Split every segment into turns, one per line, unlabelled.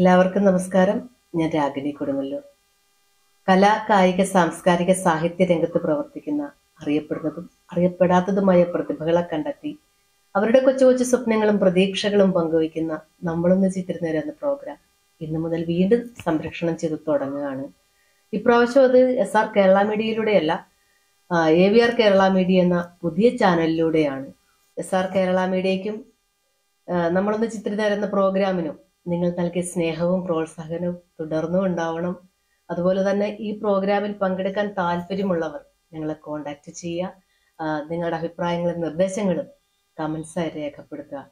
എല്ലാവർക്കും നമസ്കാരം. ഞാൻ രാഗിണി കൊടുങ്ങല്ലൂർ. കലാ, കായിക, സാംസ്കാരിക, സാഹിത്യ രംഗത്ത് പ്രവർത്തിക്കുന്ന അറിയപ്പെടുന്നതും അറിയപ്പെടാത്തതുമായ പ്രതിഭകളെ കണ്ടെത്തി അവരുടെ കൊച്ചു കൊച്ചു സ്വപ്നങ്ങളും പ്രതീക്ഷകളും പങ്കുവയ്ക്കുന്ന നമ്മളൊന്ന് ചിത്തിരുന്നേരം എന്ന പ്രോഗ്രാം ഇന്നു മുതൽ വീണ്ടും സംരക്ഷണം ചെയ്ത് തുടങ്ങുകയാണ്. ഇപ്രാവശ്യം അത് SR കേരള മീഡിയയിലൂടെയല്ല, AVR കേരള മീഡിയ എന്ന പുതിയ ചാനലിലൂടെയാണ്. SR കേരള മീഡിയയ്ക്കും നമ്മളൊന്ന് ചിത്തിരുന്നേരം എന്ന പ്രോഗ്രാമിനും നിങ്ങൾ നൽകിയ സ്നേഹവും പ്രോത്സാഹനവും തുടർന്നും ഉണ്ടാവണം. അതുപോലെ തന്നെ ഈ പ്രോഗ്രാമിൽ പങ്കെടുക്കാൻ താല്പര്യമുള്ളവർ ഞങ്ങളെ കോണ്ടാക്ട് ചെയ്യുക. നിങ്ങളുടെ അഭിപ്രായങ്ങളും നിർദ്ദേശങ്ങളും കമൻസായി രേഖപ്പെടുത്തുക.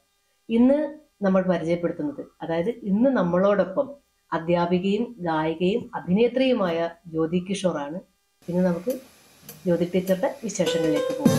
ഇന്ന് നമ്മൾ പരിചയപ്പെടുത്തുന്നത്, അതായത് ഇന്ന് നമ്മളോടൊപ്പം അധ്യാപികയും ഗായികയും അഭിനേത്രിയുമായ ജ്യോതി കിഷോറാണ്. ഇന്ന് നമുക്ക് ജ്യോതി ടീച്ചറുടെ വിശേഷങ്ങളിലേക്ക് പോകും.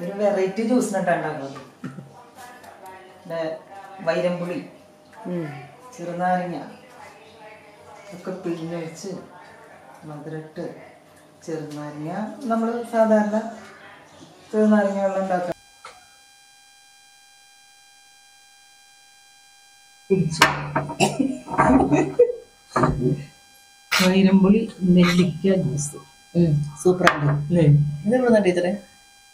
ഒരു വെറൈറ്റി ജ്യൂസിനിട്ടുണ്ടാകുന്നത് വൈരമ്പുളി, ചെറുനാരങ്ങ ഒക്കെ പിഴിഞ്ഞൊഴിച്ച് മധുരട്ട് ചെറുനാരങ്ങ നമ്മൾ സാധാരണ ചെറുനാരങ്ങ വെള്ളം ഉണ്ടാക്കുക. വൈരമ്പുളി നെല്ലിക്ക ജ്യൂസ്
സൂപ്പറാണ്
അല്ലേ?
ഇതെവിടുന്ന ടീച്ചറെ?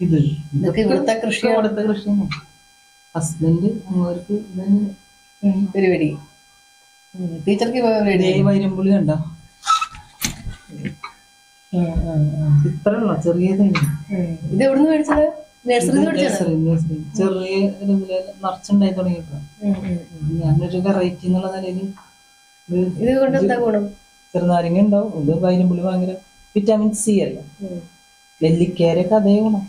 ഇവിടുത്തെ കൃഷിയാണ്.
ഹസ്ബൻഡ് അങ്ങോർക്ക്
പരിപാടി. ടീച്ചർക്ക്
വൈരമ്പുളി കണ്ടോ? ഇത്രയുള്ള ചെറിയത്.
ഇത് എവിടുന്ന് മേടിച്ചത്?
ചെറിയ നിറച്ചുണ്ടായി തുടങ്ങിയപ്പോ ഞാനൊരു വെറൈറ്റി എന്നുള്ള നിലയിൽ
ഇത് കൊണ്ട് എന്താ ഗുണം?
ചെറുനാരങ്ങ ഉണ്ടാവും. ഇത് വൈരമ്പുളി ഭയങ്കര വിറ്റാമിൻ സി അല്ല, നെല്ലിക്കേരൊക്കെ അതേ ഗുണം.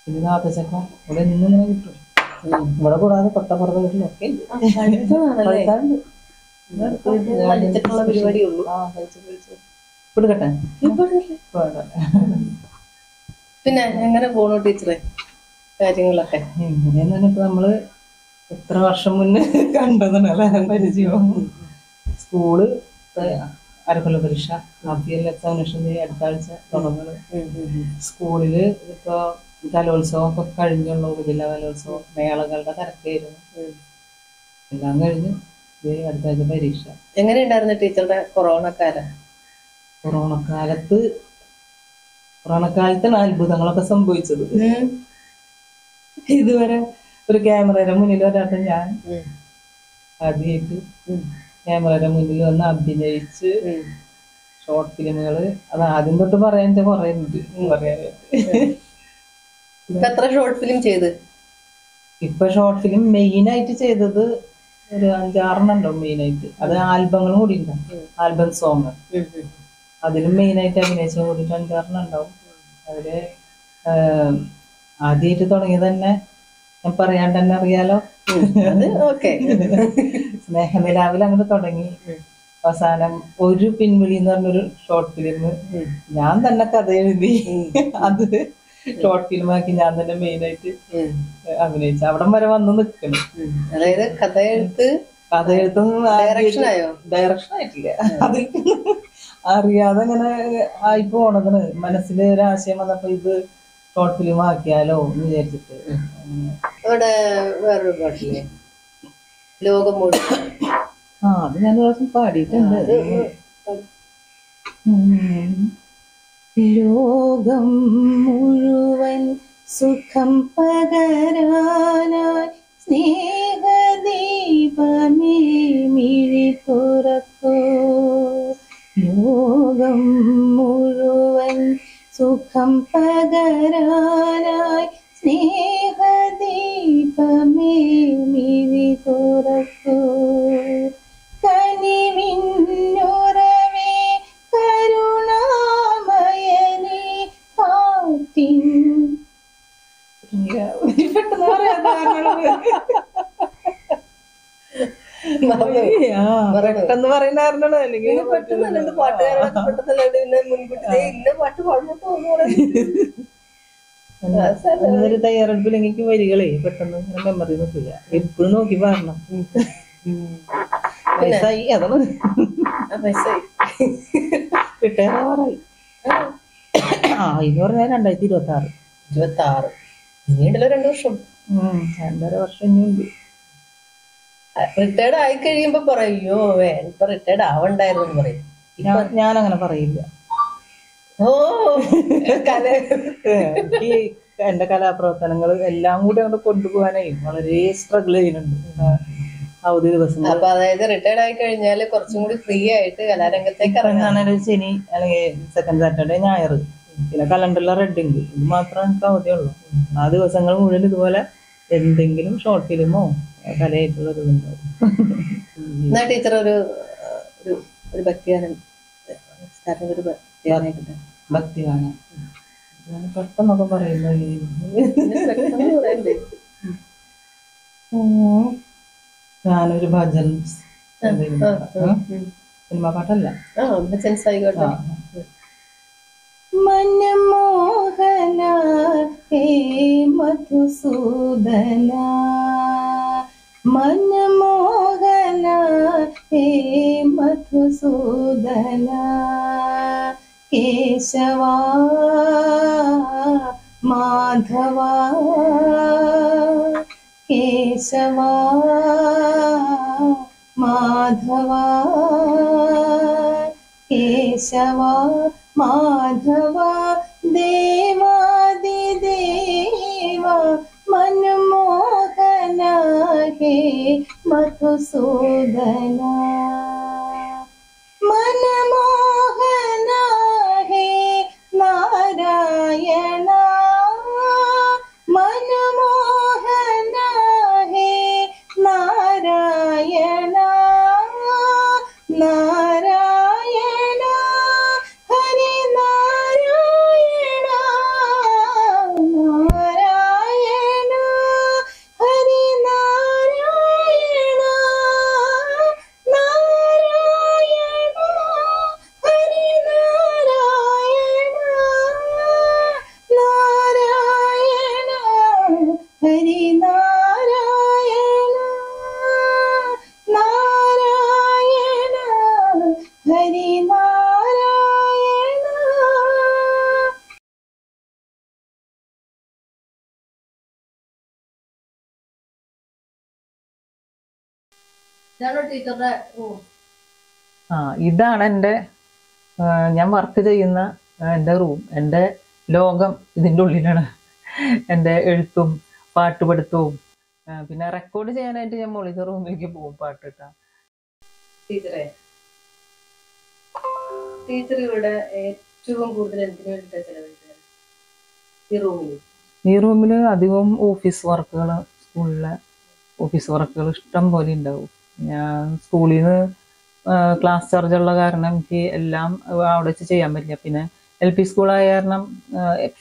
ഇത് നാത്തച്ചക്ക ഇവിടെ നിന്നിങ്ങനെ കിട്ടും. ഇവിടെ കൂടാതെ തൊട്ടപ്പുറത്തെ വീട്ടിലൊക്കെ എടുക്കട്ടെ.
പിന്നെ എങ്ങനെ പോണു ടീച്ചറെ കാര്യങ്ങളൊക്കെ?
എങ്ങനെയാന്ന് പറഞ്ഞപ്പോ നമ്മള് എത്ര വർഷം മുന്നേ കണ്ടതാണ് പരിചയം. സ്കൂള് അരക്കൊല്ല പരീക്ഷ, APL എക്സാമിനേഷൻ അടുത്ത ആഴ്ച തുടങ്ങുന്നത്. സ്കൂളില് ഇപ്പൊ കലോത്സവം ഒക്കെ കഴിഞ്ഞുള്ള ഉപജില്ലാ കലോത്സവം, മേളകളുടെ തിരക്കായിരുന്നു. എല്ലാം കഴിഞ്ഞു അടുത്ത ആഴ്ച പരീക്ഷ.
എങ്ങനെയുണ്ടായിരുന്നു ടീച്ചറുടെ
കൊറോണക്കാലത്താണ് അത്ഭുതങ്ങളൊക്കെ സംഭവിച്ചത്. ഇതുവരെ ഒരു ക്യാമറയുടെ മുന്നിൽ വരാത്ത ഞാൻ ആദ്യമായിട്ട് ക്യാമറയുടെ മുന്നിൽ വന്ന് അഭിനയിച്ച് ഷോർട്ട് ഫിലിമുകള്, അത് ആദ്യം തൊട്ട് പറയാൻ കുറെ ഉണ്ട് പറയാനായിട്ട്.
എത്ര ഷോർട്ട് ഫിലിം ചെയ്ത്?
ഇപ്പൊ ഷോർട്ട് ഫിലിം മെയിൻ ആയിട്ട് ചെയ്തത് ഒരു 5-6 ഉണ്ടാവും മെയിനായിട്ട്. അത് ആൽബങ്ങളും കൂടി ഉണ്ടാവും, ആൽബം സോങ്. അതിലും മെയിനായിട്ട് അഭിനയിച്ച കൂടിയിട്ട് 5-6 ഉണ്ടാവും. അതില് ആദ്യമായിട്ട് തുടങ്ങിയത് തന്നെ ഞാൻ പറയാണ്ട് തന്നെ അറിയാലോ, സ്നേഹനിലാവിൽ അങ്ങോട്ട് തുടങ്ങി. അവസാനം ഒരു പിൻവിളി എന്ന് പറഞ്ഞൊരു ഷോർട്ട് ഫിലിം ഞാൻ തന്നെ കഥ എഴുതി അത് ഷോർട്ട് ഫിലിമാക്കി ഞാൻ തന്നെ മെയിനായിട്ട് അഭിനയിച്ചു. അവിടം വരെ വന്ന് നിൽക്കണം.
അതായത് കഥ
എഴുത്തൊന്നും ഡയറക്ഷൻ ആയിട്ടില്ല, അത് അറിയാതെ അങ്ങനെ ആയി പോണതാണ്. മനസ്സിൽ ഒരു ആശയം വന്നപ്പോ ഇത് ഷോർട്ട് ഫിലിം ആക്കിയാലോ എന്ന് വിചാരിച്ചിട്ട്.
അവിടെ വേറൊരു പാട്ടില്ലേ, ലോകം മുഴുവൻ?
അത് ഞാൻ ഒരു പ്രാവശ്യം പാടിയിട്ടുണ്ട്. ലോകം മുഴുവൻ സുഖം പകരാനായി സ്നേഹദീപമേ മിഴി തുറക്കൂ. ലോകം മുഴുവൻ സുഖം പകരാനായി സ്നേഹദീപമേ ദീപമേ മിഴി തുറക്കൂ, കനിവിന്നുറവേ കരുണാമയനേ കാറ്റിൻ. പെട്ടെന്ന് പറയാൻ പെട്ടെന്ന് പറയുന്നായിരുന്നോ, അല്ലെങ്കിൽ
പെട്ടെന്ന് പാട്ടുകാരൊക്കെ പെട്ടെന്നല്ലാണ്ട് മുൻകൂട്ടി ഇന്ന പാട്ട്
എന്നൊരു തയ്യാറെടുപ്പിൽ എനിക്ക് വരികളെ പെട്ടെന്ന് മെമ്മറി നോക്കില്ല, എപ്പോഴും നോക്കി പാടണം. വയസ്സായി, അതാണ് റിട്ടയറായി. എന്ന് പറഞ്ഞാൽ 2026
ഇനിയുണ്ടല്ലോ 2 വർഷം,
2.5 വർഷം ഇനിയുണ്ട്.
റിട്ടയർഡ് ആയി കഴിയുമ്പോ പറയോ ഇപ്പൊ റിട്ടയർഡ് ആവണ്ടായിരുന്നു പറയും.
ഞാനങ്ങനെ പറയില്ല.
ഓ
എനിക്ക് എന്റെ കലാപ്രവർത്തനങ്ങൾ എല്ലാം കൂടി അങ്ങോട്ട് കൊണ്ടുപോകാനായി വളരെ സ്ട്രഗിൾ ചെയ്യുന്നുണ്ട് അവധി ദിവസം.
അപ്പൊ അതായത് റിട്ടയർഡ് ആയി കഴിഞ്ഞാല് കുറച്ചും കൂടി ഫ്രീ ആയിട്ട് കലാരംഗത്തേക്ക്
ഇറങ്ങാനൊരു ശനി അല്ലെങ്കിൽ സെക്കൻഡ് സാറ്റർഡേ ഞായർ, പിന്നെ കലണ്ടറിലെ റെഡിങ്, ഇത് മാത്രമേ എനിക്ക് അവധിയുള്ളൂ. ആ ദിവസങ്ങൾ മുഴുവൻ ഇതുപോലെ എന്തെങ്കിലും ഷോർട്ട് ഫിലിമോ കലയായിട്ടുള്ളത് ഉണ്ടാവും.
എന്നാ ടീച്ചർ ഒരു ഭക്തിഗാനം, ഒരു
ഭക്തിഗാനം പെട്ടെന്നൊക്കെ പറയുന്നത് ഞാനൊരു ഭജൻ സിനിമ പാട്ടല്ല,
ഭജൻസ് ആയിക്കോട്ടെ.
മനമോഹന ഹേ മധുസൂദന, മനമോഹന ഹേ മധുസൂദന, കേശവ മാധവ, കേശവ മാധവ, കേശവ മാധവ, ദേവാദിദേവ മനമോഹന ഹേ മധുസൂദന, മനമോഹന ഹേ നാരായണ, മനമോഹന ഹേ നാരായണ, നാരായണ ഹരി നാരായണ, നാരായണ ഹരി നാരായണ, നാരായണ ഹരി നാരായണ, നാരായണ ഹരി നാരായണ, നാരായണ ഹരി നാരായണ.
ഇതാണോ ടീച്ചറുടെ
ഇതാണ് എൻ്റെ ഞാൻ വർക്ക് ചെയ്യുന്ന എൻ്റെ റൂം, എൻ്റെ ലോകം ഇതിൻ്റെ ഉള്ളിലാണ്. എൻ്റെ എഴുത്തും പാട്ടുപടുത്തവും പിന്നെ റെക്കോർഡ് ചെയ്യാനായിട്ട് ഞാൻ മുകളിലത്തെ റൂമിലേക്ക് പോകും പാട്ടിട്ടാ.
ടീച്ചർ ഇവിടെ ഏറ്റവും കൂടുതൽ എന്തിനു വേണ്ടിയിട്ടാണ് ചെലവഴിക്കുന്നത് ഈ
റൂമിൽ? അധികവും ഓഫീസ് വർക്കുകൾ, സ്കൂളിലെ ഓഫീസ് വർക്കുകൾ ഇഷ്ടം പോലെ ഉണ്ടാവും. ഞാൻ സ്കൂളിൽ നിന്ന് ക്ലാസ് ചാർജ് ഉള്ള കാരണം എനിക്ക് എല്ലാം അവിടെ വെച്ച് ചെയ്യാൻ പറ്റില്ല. പിന്നെ LP സ്കൂളായ കാരണം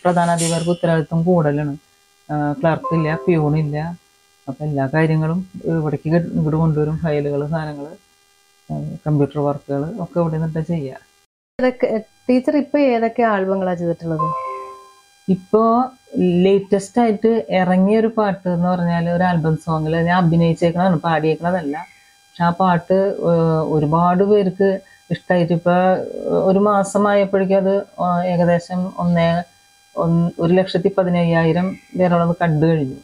പ്രധാനാധികാരിക്ക് ഉത്തരവാദിത്വം കൂടുതലാണ്. ക്ലർക്കില്ല, പ്യൂണില്ല. അപ്പം എല്ലാ കാര്യങ്ങളും ഇവിടേക്ക് ഇങ്ങോട്ട് കൊണ്ടുവരും. ഫയലുകൾ, സാധനങ്ങൾ, കമ്പ്യൂട്ടർ വർക്കുകൾ ഒക്കെ ഇവിടെ നിന്നിട്ട് ചെയ്യുക.
ടീച്ചർ ഇപ്പൊ ഏതൊക്കെ ആൽബങ്ങളാണ് ചെയ്തിട്ടുള്ളത്?
ഇപ്പോൾ ലേറ്റസ്റ്റ് ആയിട്ട് ഇറങ്ങിയ ഒരു പാട്ട് എന്ന് പറഞ്ഞാൽ ഒരു ആൽബം സോങ്ങിൽ ഞാൻ അഭിനയിച്ചേക്കണതാണ്, പാടിയേക്കണതല്ല. പക്ഷെ ആ പാട്ട് ഒരുപാട് പേർക്ക് ഇഷ്ടമായിട്ട് ഇപ്പൊ 1 മാസമായപ്പോഴേക്കും അത് ഏകദേശം 1,15,000 പേരോളം കണ്ടു കഴിഞ്ഞു.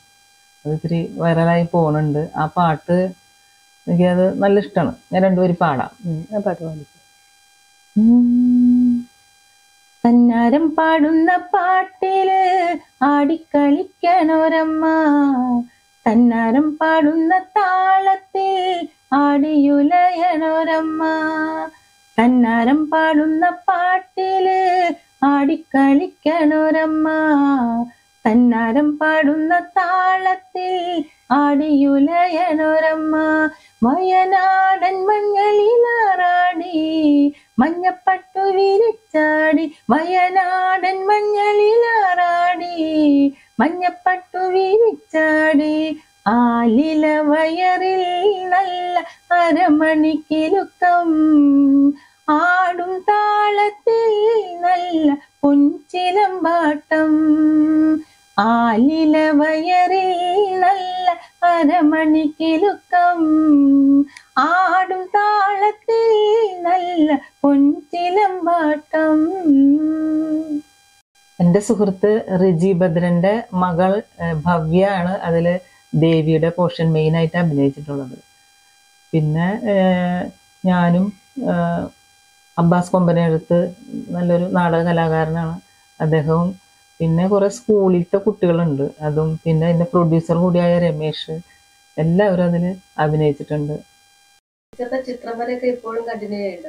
അത് ഇത്തിരി വൈറലായി പോകുന്നുണ്ട്. ആ പാട്ട് എനിക്കത് നല്ല ഇഷ്ടമാണ്. ഞാൻ 2 വരി പാടാം.
ആ പാട്ട് പാടി.
തന്നാരം പാടുന്ന പാട്ടില് ആടിക്കളിക്കണൊരമ്മ, തന്നാരം പാടുന്ന താളത്തിൽ ആടിയുലയണൊരമ്മ, തന്നാരം പാടുന്ന പാട്ടില് ആടിക്കളിക്കണൊരമ്മ, തന്നാരം പാടുന്ന താളത്തിൽ ആടിയുലയനൊരമ്മ. വയനാടൻ മഞ്ഞളിലാറാടി മഞ്ഞപ്പട്ടു വിരിച്ചാടി. വയനാടൻ മഞ്ഞളിലാറാടി മഞ്ഞപ്പട്ടു വിരിച്ചാടി. ആലില വയറിൽ നല്ല അരമണിക്കിലുക്കം. ആടും താളത്തിൽ നല്ല പൊൻചിലമ്പാട്ടം. ആലില വയറിൽ നല്ല അരമണിക്കിലുക്കം. ആടും താളത്തിൽ നല്ല പൊൻചിലമ്പാട്ടം. എൻ്റെ സുഹൃത്ത് റിജി ഭദ്രന്റെ മകൾ ഭവ്യാണ് അതില് ദേവിയുടെ പോർഷൻ മെയിനായിട്ട് അഭിനയിച്ചിട്ടുള്ളത്. പിന്നെ ഞാനും അബ്ബാസ് കൊമ്പനടുത്ത് നല്ലൊരു നാടക കലാകാരനാണ് അദ്ദേഹവും. പിന്നെ കുറെ സ്കൂളിലത്തെ കുട്ടികളുണ്ട് അതും. പിന്നെ അതിന്റെ പ്രൊഡ്യൂസർ കൂടിയായ രമേശ്, എല്ലാവരും അതിൽ അഭിനയിച്ചിട്ടുണ്ട്.
ചിത്രം വരയൊക്കെ ഇപ്പോഴും കണ്ടിന്യൂ ചെയ്യണ്ട?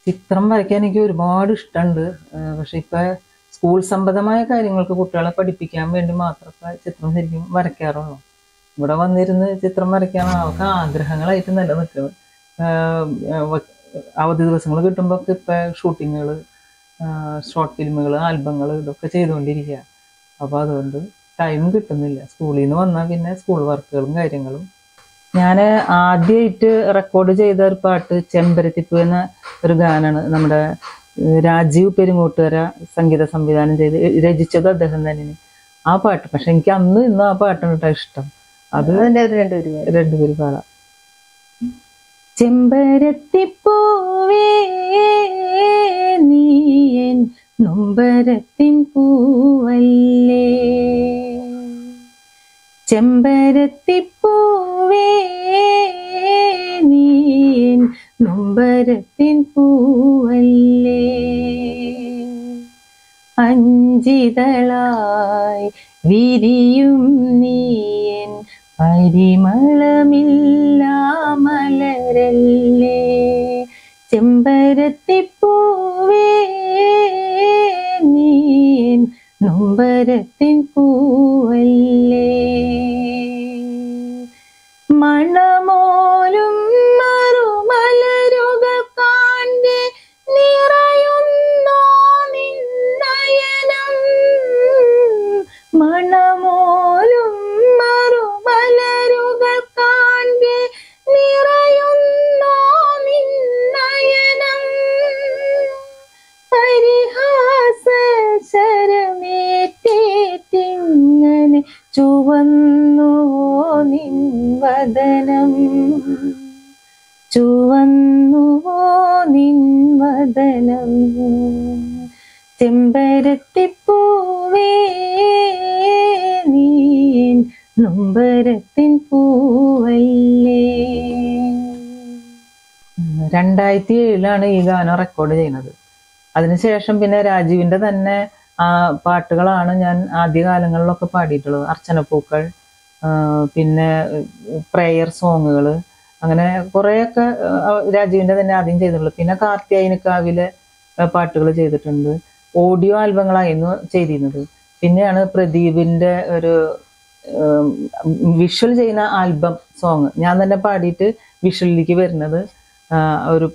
ചിത്രം വരയ്ക്കാൻ എനിക്ക് ഒരുപാട് ഇഷ്ടമുണ്ട്. പക്ഷെ ഇപ്പൊ സ്കൂൾ സംബന്ധമായ കാര്യങ്ങൾക്ക് കുട്ടികളെ പഠിപ്പിക്കാൻ വേണ്ടി മാത്രമേ ചിത്രം ശരിക്കും വരയ്ക്കാറുള്ളൂ. ഇവിടെ വന്നിരുന്ന് ചിത്രം വരയ്ക്കാൻ അവർക്ക് ആഗ്രഹങ്ങളായിട്ട് നിലനിൽക്കുന്നത്. അവധി ദിവസങ്ങൾ കിട്ടുമ്പോൾ ഇപ്പൊ ഷൂട്ടിങ്ങുകൾ, ഷോർട്ട് ഫിലിമുകൾ, ആൽബങ്ങൾ ഇതൊക്കെ ചെയ്തുകൊണ്ടിരിക്കുക. അപ്പോൾ അതുകൊണ്ട് ടൈം കിട്ടുന്നില്ല. സ്കൂളിൽ നിന്ന് വന്നാൽ പിന്നെ സ്കൂൾ വർക്കുകളും കാര്യങ്ങളും. ഞാൻ ആദ്യമായിട്ട് റെക്കോർഡ് ചെയ്ത ഒരു പാട്ട് ചെമ്പരത്തിപ്പൂ എന്ന ഒരു ഗാനാണ്. നമ്മുടെ രാജീവ് പെരുങ്ങോട്ടുകര സംഗീത സംവിധാനം ചെയ്ത് രചിച്ചത് അദ്ദേഹം തന്നെ. ആ പാട്ട് പക്ഷെ എനിക്ക് അന്ന് ഇന്ന് ആ പാട്ടാണ് കേട്ടോ ഇഷ്ടം. അത് രണ്ടുപേര് പാടാം. ചെമ്പരത്തിപ്പൂവേ നീയൻ നൊമ്പരത്തിൻ പൂവല്ലേ. ചെമ്പരത്തിപ്പൂവേ നീയൻ നൊമ്പരത്തിൻ പൂവല്ലേ. അഞ്ചിതളായി വിരിയും നീയൻ പരിമളമില്ലാ മലരല്ലേ. ചെമ്പരത്തിപ്പൂവേ നീയൻ നൊമ്പരത്തിൻ പൂവല്ലേ. മണമോലും മറുമലരുകൾ കാണ്ടേ നിറയുന്നോ നിന്നയനം. മണമോലും മറുമലരുകൾ കാണ്ടേ നിറയുന്നോ നിന്നയനം. പരിഹാസ ശരമേറ്റേറ്റിങ്ങനെ ചുവന്നുവോ നിൻവദനം. ചുവന്നുവോ നിൻവദനം. ചെമ്പരത്തിപ്പൂവേ നീൻ നൊമ്പരത്തിൻ പൂവല്ലേ. 2007 ഈ ഗാനം റെക്കോർഡ് ചെയ്യുന്നത്. അതിനുശേഷം പിന്നെ രാജീവിന്റെ തന്നെ പാട്ടുകളാണ് ഞാൻ ആദ്യകാലങ്ങളിലൊക്കെ പാടിയിട്ടുള്ളത്. അർച്ചനപ്പൂക്കൾ, പിന്നെ പ്രേയർ സോങ്ങുകൾ, അങ്ങനെ കുറേയൊക്കെ രാജീവിന്റെ തന്നെ ആദ്യം ചെയ്തിട്ടുള്ളൂ. പിന്നെ കാർത്തിയായനിക്കാവിലെ പാട്ടുകൾ ചെയ്തിട്ടുണ്ട്. ഓഡിയോ ആൽബങ്ങളായിരുന്നു ചെയ്തിരുന്നത്. പിന്നെയാണ് പ്രദീപിന്റെ ഒരു വിഷ്വൽ ചെയ്യുന്ന ആൽബം സോങ് ഞാൻ തന്നെ പാടിയിട്ട് വിഷ്വലിലേക്ക് വരുന്നത്. ഒരു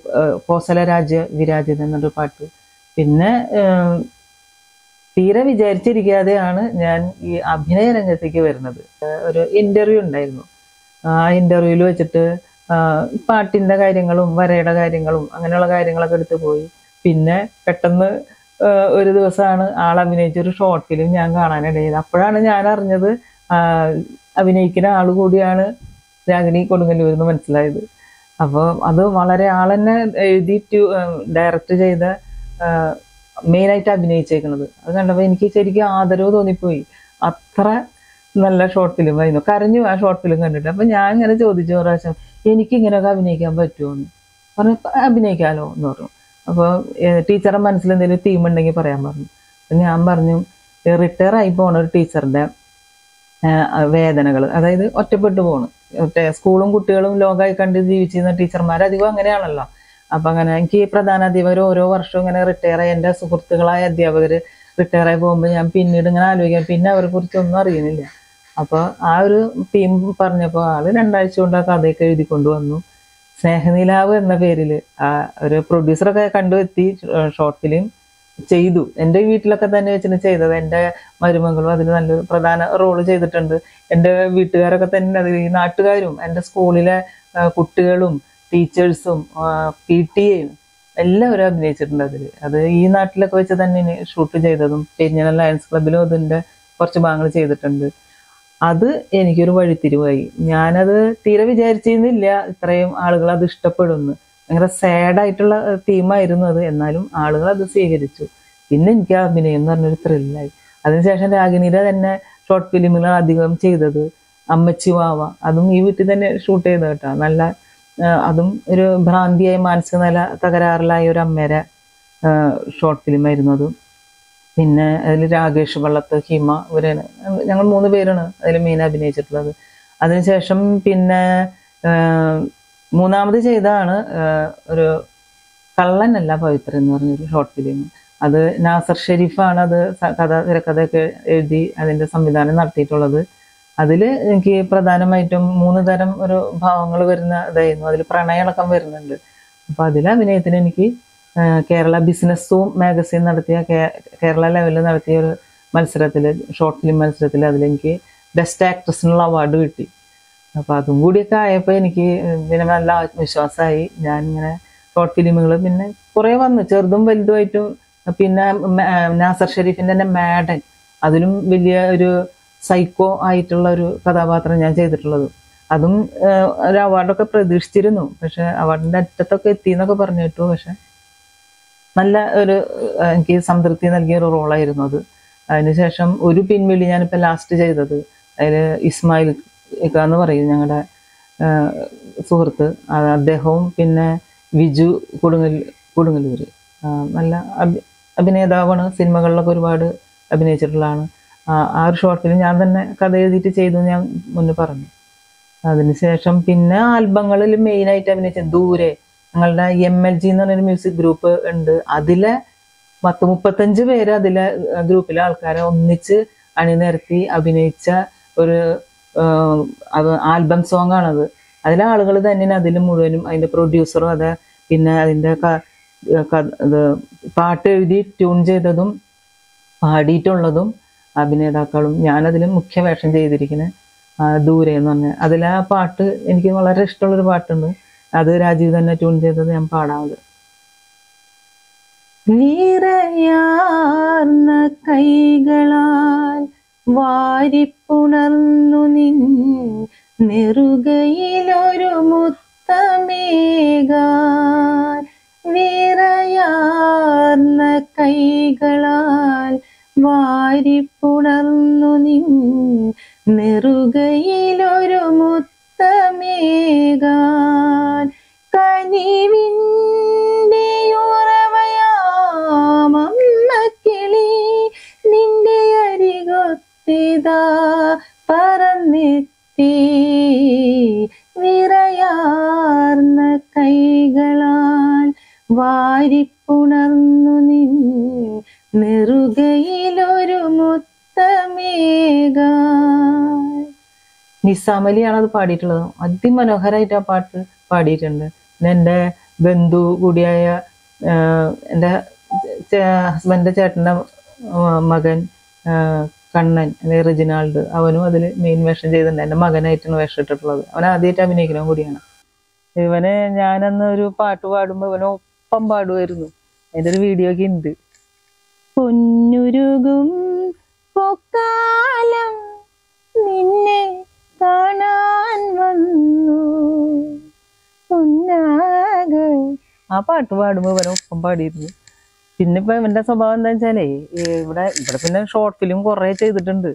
കോസല രാജ്യ വിരാജിത എന്നൊരു പാട്ട്. പിന്നെ തീരെ വിചാരിച്ചിരിക്കാതെയാണ് ഞാൻ ഈ അഭിനയ രംഗത്തേക്ക് വരുന്നത്. ഒരു ഇന്റർവ്യൂ ഉണ്ടായിരുന്നു. ആ ഇന്റർവ്യൂവിൽ വെച്ചിട്ട് പാട്ടിന്റെ കാര്യങ്ങളും വരയുടെ കാര്യങ്ങളും അങ്ങനെയുള്ള കാര്യങ്ങളൊക്കെ എടുത്തു പോയി. പിന്നെ പെട്ടെന്ന് ഒരു ദിവസമാണ് ആൾ അഭിനയിച്ച ഒരു ഷോർട്ട് ഫിലിം ഞാൻ കാണാനിടയത്. അപ്പോഴാണ് ഞാൻ അറിഞ്ഞത് അഭിനയിക്കുന്ന ആൾ കൂടിയാണ് രാഗിണി കൊടുങ്ങല്ലൂർ എന്ന് മനസ്സിലായത്. അപ്പോൾ അത് വളരെ ആളെന്നെ എഴുതിയിട്ട് ഡയറക്റ്റ് ചെയ്ത മെയിനായിട്ട് അഭിനയിച്ചേക്കുന്നത്. അത് കണ്ടപ്പോൾ എനിക്ക് ശരിക്കും ആദരവ് തോന്നിപ്പോയി. അത്ര നല്ല ഷോർട്ട് ഫിലിം ആയിരുന്നു. കരഞ്ഞു ആ ഷോർട്ട് ഫിലിം കണ്ടിട്ട്. അപ്പം ഞാൻ ഇങ്ങനെ ചോദിച്ചു പ്രാവശ്യം, എനിക്കിങ്ങനെയൊക്കെ അഭിനയിക്കാൻ പറ്റുമോ എന്ന് പറഞ്ഞു. അഭിനയിക്കാമല്ലോ എന്ന് പറഞ്ഞു. അപ്പോൾ ടീച്ചറുടെ മനസ്സിൽ എന്തെങ്കിലും തീം ഉണ്ടെങ്കിൽ പറയാൻ പറഞ്ഞു. അപ്പം ഞാൻ പറഞ്ഞു, റിട്ടയർ ആയി പോണ ഒരു ടീച്ചറുടെ വേദനകൾ, അതായത് ഒറ്റപ്പെട്ടു പോണു. സ്കൂളും കുട്ടികളും ലോകമായി കണ്ട് ജീവിച്ചിരുന്ന ടീച്ചർമാർ അധികം അങ്ങനെയാണല്ലോ. അപ്പം അങ്ങനെ എനിക്ക് പ്രധാന അധ്യാപകർ ഓരോ വർഷവും ഇങ്ങനെ റിട്ടയർ ആയി എൻ്റെ സുഹൃത്തുക്കളായ അധ്യാപകർ റിട്ടയർ ആയി പോകുമ്പോൾ ഞാൻ പിന്നീട് ഇങ്ങനെ ആലോചിക്കാം, പിന്നെ അവരെ കുറിച്ച് ഒന്നും അറിയുന്നില്ല. അപ്പോൾ ആ ഒരു ടീം പറഞ്ഞപ്പോൾ ആള് 2 ആഴ്ച കൊണ്ട് ആ കഥയൊക്കെ എഴുതിക്കൊണ്ട് വന്നു. സ്നേഹനിലാവ് എന്ന പേരിൽ ആ ഒരു പ്രൊഡ്യൂസറൊക്കെ കണ്ടുവെത്തി ഷോർട്ട് ഫിലിം ചെയ്തു. എൻ്റെ വീട്ടിലൊക്കെ തന്നെ വെച്ചിട്ട് ചെയ്തത്. എൻ്റെ മരുമകളും അതിൽ നല്ലൊരു പ്രധാന റോള് ചെയ്തിട്ടുണ്ട്. എൻ്റെ വീട്ടുകാരൊക്കെ തന്നെ അതിൽ, ഈ നാട്ടുകാരും എൻ്റെ സ്കൂളിലെ കുട്ടികളും ടീച്ചേഴ്സും PTA-യും എല്ലാവരും അഭിനയിച്ചിട്ടുണ്ട് അതിൽ. അത് ഈ നാട്ടിലൊക്കെ വെച്ച് തന്നെ ഷൂട്ട് ചെയ്തതും പെരിഞ്ഞനം ലയൺസ് ക്ലബിലും അതിൻ്റെ കുറച്ച് ഭാഗങ്ങൾ ചെയ്തിട്ടുണ്ട്. അത് എനിക്കൊരു വഴിത്തിരിവായി. ഞാനത് തീരെ വിചാരിച്ചിരുന്നില്ല ഇത്രയും ആളുകൾ അത് ഇഷ്ടപ്പെടുന്നു. ഭയങ്കര സാഡായിട്ടുള്ള തീമായിരുന്നു അത്, എന്നാലും ആളുകൾ അത് സ്വീകരിച്ചു. പിന്നെ എനിക്ക് ആ അഭിനയം എന്ന് പറഞ്ഞൊരു ത്രില്ലായി. അതിനുശേഷം രാഗിണിയുടെ തന്നെ ഷോർട്ട് ഫിലിമുകൾ അധികം ചെയ്തത് അമ്മച്ചി വാവ, അതും ഈ വീട്ടിൽ തന്നെ ഷൂട്ട് ചെയ്ത കേട്ടോ. നല്ല അതും ഒരു ഭ്രാന്തിയായ മാനസിക നില തകരാറിലായ ഒരു അമ്മേരെ ഷോർട്ട് ഫിലിമായിരുന്നു അത്. പിന്നെ അതിൽ രാകേഷ് വള്ളത്ത്, ഹിമ, ഇവരാണ് ഞങ്ങൾ 3 പേരാണ് അതിൽ മെയിൻ അഭിനയിച്ചിട്ടുള്ളത്. അതിനുശേഷം പിന്നെ 3ാമത് ചെയ്തതാണ് ഒരു കള്ളനല്ല പവിത്രൻ എന്ന് പറഞ്ഞൊരു ഷോർട്ട് ഫിലിം. അത് നാസർ ഷെരീഫാണ് അത് തിരക്കഥയൊക്കെ എഴുതി അതിൻ്റെ സംവിധാനം നടത്തിയിട്ടുള്ളത്. അതിൽ എനിക്ക് പ്രധാനമായിട്ടും 3 തരം ഒരു ഭാവങ്ങൾ വരുന്ന ഇതായിരുന്നു. അതിൽ പ്രണയടക്കം വരുന്നുണ്ട്. അപ്പം അതിലെ അഭിനയത്തിന് എനിക്ക് കേരള ബിസിനസ് സൂം മാഗസിൻ നടത്തിയ കേരള ലെവലിൽ നടത്തിയ ഒരു മത്സരത്തിൽ, ഷോർട്ട് ഫിലിം മത്സരത്തിൽ, അതിലെനിക്ക് ബെസ്റ്റ് ആക്ട്രസിനുള്ള അവാർഡ് കിട്ടി. അപ്പോൾ അതും കൂടിയൊക്കെ ആയപ്പോൾ എനിക്ക് പിന്നെ നല്ല ആത്മവിശ്വാസമായി. ഞാനിങ്ങനെ ഷോർട്ട് ഫിലിമുകൾ പിന്നെ കുറേ വന്നു, ചെറുതും വലുതുമായിട്ടും. പിന്നെ നാസർ ഷെരീഫിൻ്റെ തന്നെ മാഡൻ, അതിലും വലിയ ഒരു സൈക്കോ ആയിട്ടുള്ള ഒരു കഥാപാത്രം ഞാൻ ചെയ്തിട്ടുള്ളത്. അതും ഒരു അവാർഡൊക്കെ പ്രതീക്ഷിച്ചിരുന്നു. പക്ഷെ അവാർഡിൻ്റെ അറ്റത്തൊക്കെ എത്തിയെന്നൊക്കെ പറഞ്ഞു കേട്ടു. പക്ഷെ നല്ല ഒരു എനിക്ക് സംതൃപ്തി നൽകിയ ഒരു റോളായിരുന്നു അത്. അതിനുശേഷം ഒരു പിൻവിളി ഞാനിപ്പോൾ ലാസ്റ്റ് ചെയ്തത്, അതിൽ ഇസ്മായിൽ ഇക്ക എന്ന് പറയും ഞങ്ങളുടെ സുഹൃത്ത്, അദ്ദേഹവും പിന്നെ വിജു കൊടുങ്ങല്ലൂർ നല്ല അഭിനേതാവാണ്. സിനിമകളിലൊക്കെ ഒരുപാട് അഭിനയിച്ചിട്ടുള്ളതാണ്. ആ ഒരു ഷോർട്ട് ഫിലിം ഞാൻ തന്നെ കഥ എഴുതിയിട്ട് ചെയ്തു ഞാൻ മുന്നേ പറഞ്ഞു. അതിനുശേഷം പിന്നെ ആൽബങ്ങളിൽ മെയിനായിട്ട് അഭിനയിച്ച ദൂരെ, ഞങ്ങളുടെ MLG എന്ന് പറഞ്ഞൊരു മ്യൂസിക് ഗ്രൂപ്പ് ഉണ്ട്. അതിലെ 35 പേര് അതിലെ ഗ്രൂപ്പിലെ ആൾക്കാരെ ഒന്നിച്ച് അണിനിരത്തി അഭിനയിച്ച ഒരു ആൽബം സോങ് ആണത്. അതിലെ ആളുകൾ തന്നെ അതിൽ മുഴുവനും അതിൻ്റെ പ്രൊഡ്യൂസറും അത് പിന്നെ അതിൻ്റെ പാട്ട് എഴുതി ട്യൂൺ ചെയ്തതും പാടിയിട്ടുള്ളതും അഭിനേതാക്കളും ഞാനതിൽ മുഖ്യ വേഷം ചെയ്തിരിക്കുന്നത് ദൂരെ എന്ന് പറഞ്ഞാൽ. അതിലെ ആ പാട്ട് എനിക്ക് വളരെ ഇഷ്ടമുള്ളൊരു പാട്ടുണ്ട്. അത് രാജീവ് തന്നെ ട്യൂൺ ചെയ്തത്, ഞാൻ പാടാമത്. നിറയാർന്ന കൈകളാൽ വാരിപ്പുണർന്നു നിൻ നെറുകയിലൊരു മുത്തമേകാൻ. നിറയാർന്ന കൈകളാൽ വാരിപ്പുണർന്നു നിൻ നെറുകയിലൊരു മുത്തമേകാൻ. കനിവിൻ്റെ ഉറവയാമമ്മക്കിളി നിന്റെ അരികൊത്തിതാ പറന്നെത്തി. വിറയാർന്ന കൈകളാൽ വാരിപ്പുണർന്നു നിൻ നെറുകയിലൊരു മുത്തമേകാൻ. നിസാമലിയാണ് അത് പാടിയിട്ടുള്ളത്. അതിമനോഹരമായിട്ട് ആ പാട്ട് പാടിയിട്ടുണ്ട്. പിന്നെ എൻ്റെ ബന്ധു കൂടിയായ എൻ്റെ ഹസ്ബൻഡിൻ്റെ ചേട്ടൻ്റെ മകൻ കണ്ണൻ, റിജിനാൾഡ്, അവനും അതിൽ മെയിൻ വേഷം ചെയ്തിട്ടുണ്ട്. എൻ്റെ മകനായിട്ടാണ് വേഷം ഇട്ടിട്ടുള്ളത്. അവൻ ആദ്യമായിട്ട് അഭിനയിക്കുന്നതും കൂടിയാണ്. ഇവനെ ഞാനന്ന് ഒരു പാട്ട് പാടുമ്പോൾ ഇവനൊപ്പം പാടുമായിരുന്നു. അതിൻ്റെ ഒരു വീഡിയോ ഒക്കെ ഉണ്ട്. പൊന്നുരുകും പൊക്കാലം നിന്നെ കാണാൻ വന്നു പൊന്നാകൾ, ആ പാട്ട് പാടുമ്പോൾ ഇവനൊപ്പം പാടിയിരുന്നു. പിന്നെ ഇപ്പൊ ഇവന്റെ സ്വഭാവം എന്താ വെച്ചാലേ, ഇവിടെ പിന്നെ ഷോർട്ട് ഫിലിം കുറെ ചെയ്തിട്ടുണ്ട്.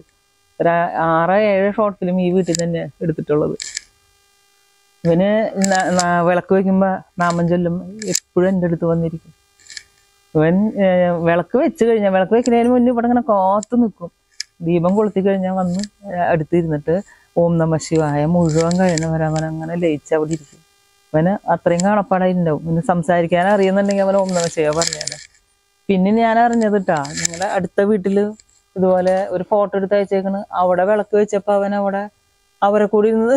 ഒരു 6-7 ഷോർട്ട് ഫിലിം ഈ വീട്ടിൽ തന്നെ എടുത്തിട്ടുള്ളത്. ഇവന് വിളക്ക് വെക്കുമ്പോ നാമം ചൊല്ലും എപ്പോഴും എൻ്റെ അടുത്ത് വന്നിരിക്കും. ഇവൻ വിളക്ക് വെച്ച് കഴിഞ്ഞാൽ, വിളക്ക് വെക്കുന്നതിന് മുന്നേ ഇവിടെ ഇങ്ങനെ കാത്തു നിൽക്കും. ദീപം കൊളുത്തി കഴിഞ്ഞാൽ വന്ന് അടുത്തിരുന്നിട്ട് ഓം നമ ശിവായ മുഴുവൻ കഴിഞ്ഞവരവൻ അങ്ങനെ ലയിച്ച് അവിടെ ഇരിക്കും. അവന് അത്രയും കാണപ്പാടായിട്ടുണ്ടാവും. പിന്നെ സംസാരിക്കാൻ അറിയുന്നുണ്ടെങ്കിൽ അവൻ ഓം നമ ശിവ പറഞ്ഞാൽ. പിന്നെ ഞാൻ അറിഞ്ഞത് കേട്ടാ, നിങ്ങളുടെ അടുത്ത വീട്ടില് ഇതുപോലെ ഒരു ഫോട്ടോ എടുത്ത് അയച്ചേക്കണ്. അവിടെ വിളക്ക് വെച്ചപ്പോ അവൻ അവരെ കൂടി ഇരുന്നത്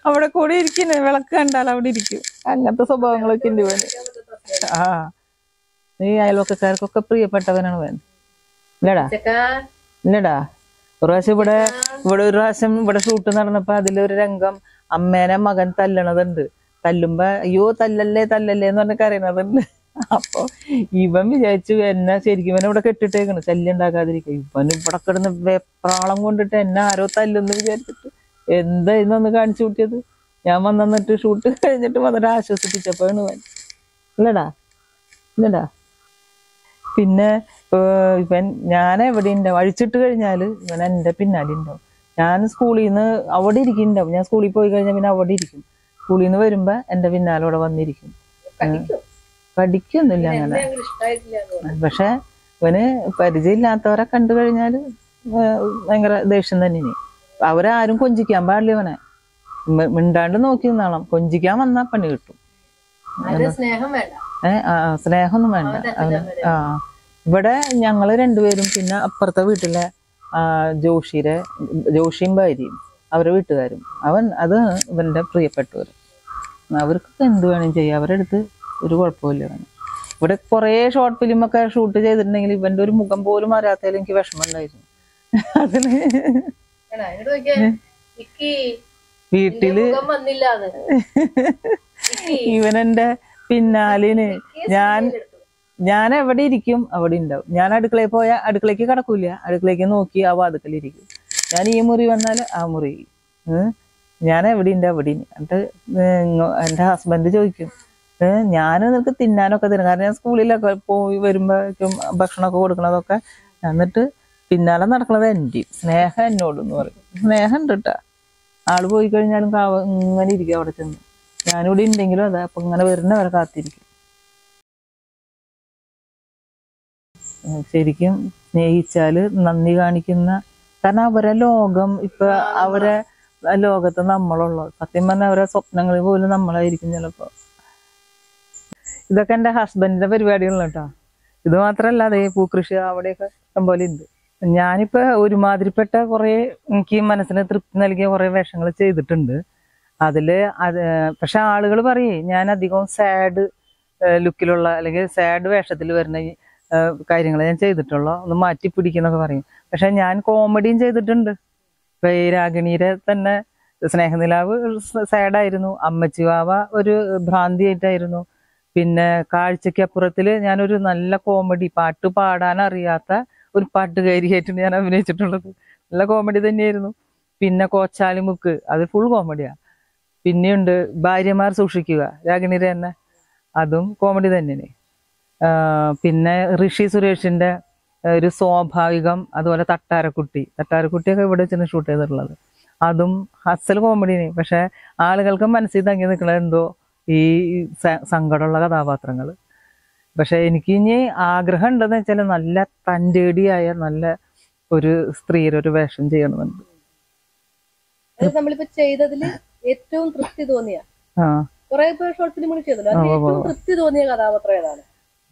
അവിടെ കൂടി ഇരിക്കുന്നേ, വിളക്ക് കണ്ടാൽ അവിടെ ഇരിക്കും. അങ്ങനത്തെ സ്വഭാവങ്ങളൊക്കെ ഉണ്ട് ഇവന്. ആ, ഈ അയൽവക്കക്കാർക്കൊക്കെ പ്രിയപ്പെട്ടവനാണ് അവൻ. ഇല്ലടാ ഇല്ലടാ. ഒരു പ്രാവശ്യം ഇവിടെ ഒരു പ്രാവശ്യം ഇവിടെ ഷൂട്ട് നടന്നപ്പോ അതിലൊരു രംഗം അമ്മേനെ മകൻ തല്ലണതുണ്ട്. തല്ലുമ്പോ അയ്യോ തല്ലല്ലേ തല്ലല്ലേ എന്ന് പറഞ്ഞ കരയണതുണ്ട്. അപ്പൊ ഇവൻ വിചാരിച്ചു എന്നെ ശരിക്കും ഇവനെ ഇവിടെ കെട്ടിട്ടേക്കണ് ശല്യം ഉണ്ടാക്കാതിരിക്കും. ഇവൻ ഇവിടെ കിടന്ന് വെപ്രാളം കൊണ്ടിട്ട് എന്നെ ആരോ തല്ലെന്ന് വിചാരിച്ചിട്ട് എന്താ ഇന്നൊന്ന് കാണിച്ചു കൂട്ടിയത്. ഞാൻ വന്നിട്ട് ഷൂട്ട് കഴിഞ്ഞിട്ട് വന്നിട്ട് ആശ്വസിപ്പിച്ചപ്പോഴാണ് ഇവൻ. ഇല്ലടാ ഇല്ലടാ. പിന്നെ ഇവൻ ഞാൻ എവിടെ ഉണ്ടാവും, അഴിച്ചിട്ട് കഴിഞ്ഞാല് ഇവൻ എന്റെ പിന്നാലെ ഉണ്ടാവും. ഞാൻ സ്കൂളിൽ നിന്ന് അവിടെ ഇരിക്കുന്നുണ്ടാവും. ഞാൻ സ്കൂളിൽ പോയി കഴിഞ്ഞാൽ പിന്നെ അവിടെ ഇരിക്കും. സ്കൂളിൽ നിന്ന് വരുമ്പോ എന്റെ പിന്നാലെ അവിടെ വന്നിരിക്കും. പഠിക്കൊന്നുമില്ല അങ്ങനെ. പക്ഷെ ഇവന് പരിചയമില്ലാത്തവരെ കണ്ടു കഴിഞ്ഞാല് ഭയങ്കര ദേഷ്യം തന്നെ. അവരാരും കൊഞ്ചിക്കാൻ പാടില്ല ഇവനെ. മിണ്ടാണ്ട് നോക്കി നിന്നാളം. കൊഞ്ചിക്കാൻ വന്നാ പണി കിട്ടും. സ്നേഹമൊന്നും വേണ്ട അവന്. ഇവിടെ ഞങ്ങള് രണ്ടുപേരും പിന്നെ അപ്പുറത്തെ വീട്ടിലെ ജോഷിയും ഭാര്യയും അവരുടെ വീട്ടുകാരും അത് ഇവന്റെ പ്രിയപ്പെട്ടവര്. അവർക്കൊക്കെ എന്ത് വേണം ചെയ്യാം. അവരുടെ അടുത്ത് ഒരു കുഴപ്പമില്ല അവന്. ഇവിടെ കുറെ ഷോർട്ട് ഫിലിമൊക്കെ ഷൂട്ട് ചെയ്തിട്ടുണ്ടെങ്കിൽ ഇവന്റെ ഒരു മുഖം പോലും അറിയാത്തതിൽ എനിക്ക് വിഷമം ഉണ്ടായിരുന്നു. അതില് വീട്ടില് ഇവനെന്റെ പിന്നാലിന് ഞാൻ എവിടെ ഇരിക്കും അവിടെ ഉണ്ടാവും. ഞാൻ അടുക്കളയിൽ പോയാൽ അടുക്കളയ്ക്ക് കിടക്കൂല, അടുക്കളയ്ക്ക് നോക്കി ആ വാതിക്കലിരിക്കും. ഞാൻ ഈ മുറി വന്നാൽ ആ മുറി, ഞാൻ എവിടെ ഉണ്ട് അവിടെ. എന്നിട്ട് എന്റെ ഹസ്ബൻഡ് ചോദിക്കും, ഞാൻ നിനക്ക് തിന്നാനൊക്കെ തരും. കാരണം ഞാൻ സ്കൂളിലൊക്കെ പോയി വരുമ്പോഴേക്കും ഭക്ഷണമൊക്കെ കൊടുക്കണതൊക്കെ. എന്നിട്ട് പിന്നാലെ നടക്കണത് എൻ്റെ സ്നേഹം എന്നോടെന്ന് പറയും. സ്നേഹം ഉണ്ട് കേട്ടാ. ആള് പോയി കഴിഞ്ഞാലും ഇങ്ങനെ ഇരിക്കും അവിടെ ചെന്ന്. ഞാനിവിടെ ഉണ്ടെങ്കിലും അതാ. അപ്പൊ ഇങ്ങനെ വരുന്നവരെ കാത്തിരിക്കും. ശരിക്കും സ്നേഹിച്ചാല് നന്ദി കാണിക്കുന്ന, കാരണം അവരെ ലോകം ഇപ്പൊ അവരെ ലോകത്ത് നമ്മളുള്ളൂ. സത്യം പറഞ്ഞാൽ അവരെ സ്വപ്നങ്ങളിൽ പോലും നമ്മളായിരിക്കും ചിലപ്പോ. ഇതൊക്കെ എന്റെ ഹസ്ബൻഡിന്റെ പരിപാടികളാണ് കേട്ടോ. ഇത് മാത്രല്ല, അതേ പൂക്കൃഷി അവിടെയൊക്കെ ഇഷ്ടംപോലെ ഉണ്ട്. ഞാനിപ്പോ ഒരുമാതിരിപ്പെട്ട കുറെ എനിക്ക് മനസ്സിന് തൃപ്തി നൽകിയ കുറെ വേഷങ്ങൾ ചെയ്തിട്ടുണ്ട്. അതില് പക്ഷെ ആളുകൾ പറയേ ഞാൻ അധികം സാഡ് ലുക്കിലുള്ള അല്ലെങ്കിൽ സാഡ് വേഷത്തിൽ വരുന്ന കാര്യങ്ങൾ ഞാൻ ചെയ്തിട്ടുള്ളൂ, ഒന്ന് മാറ്റി പിടിക്കുന്നൊക്കെ പറയും. പക്ഷെ ഞാൻ കോമഡിയും ചെയ്തിട്ടുണ്ട്. ഇപ്പൊ ഈ രാഗിണിയുടെ തന്നെ സ്നേഹനിലാവ് സാഡായിരുന്നു. അമ്മച്ചി വാവ ഒരു ഭ്രാന്തിയായിട്ടായിരുന്നു. പിന്നെ കാഴ്ചക്കപ്പുറത്തില് ഞാനൊരു നല്ല കോമഡി, പാട്ട് പാടാൻ അറിയാത്ത ഒരു പാട്ടുകാരിയായിട്ടാണ് ഞാൻ അഭിനയിച്ചിട്ടുള്ളത്. നല്ല കോമഡി തന്നെയായിരുന്നു. പിന്നെ കോച്ചാലിമുക്ക്, അത് ഫുൾ കോമഡിയാ. പിന്നെയുണ്ട് ഭാര്യമാർ സൂക്ഷിക്കുക, രാഗിണിയുടെ തന്നെ, അതും കോമഡി തന്നെയാണ്. പിന്നെ ഋഷി സുരേഷിന്റെ ഒരു സ്വാഭാവികം, അതുപോലെ തട്ടാരക്കുട്ടിയൊക്കെ ഇവിടെ വെച്ചാണ് ഷൂട്ട് ചെയ്തിട്ടുള്ളത്. അതും അസൽ കോമഡിയാണ്. പക്ഷെ ആളുകൾക്ക് മനസ്സിൽ തങ്ങി നിൽക്കുന്നത് എന്തോ ഈ സങ്കടമുള്ള കഥാപാത്രങ്ങൾ. പക്ഷെ എനിക്ക് ഇനി ആഗ്രഹം ഉണ്ടെന്ന് വെച്ചാൽ നല്ല തൻ്റേടിയായ നല്ല ഒരു സ്ത്രീയുടെ ഒരു വേഷം ചെയ്യണമെന്നുണ്ട്.
നമ്മളിപ്പോ ചെയ്തതില് ഏറ്റവും തൃപ്തി തോന്നിയ കുറെ ഷോർട്ട് ഫിലിമുകൾ ചെയ്തല്ലോ, ഏറ്റവും തൃപ്തി തോന്നിയ കഥാപാത്രം ഏതാണ്?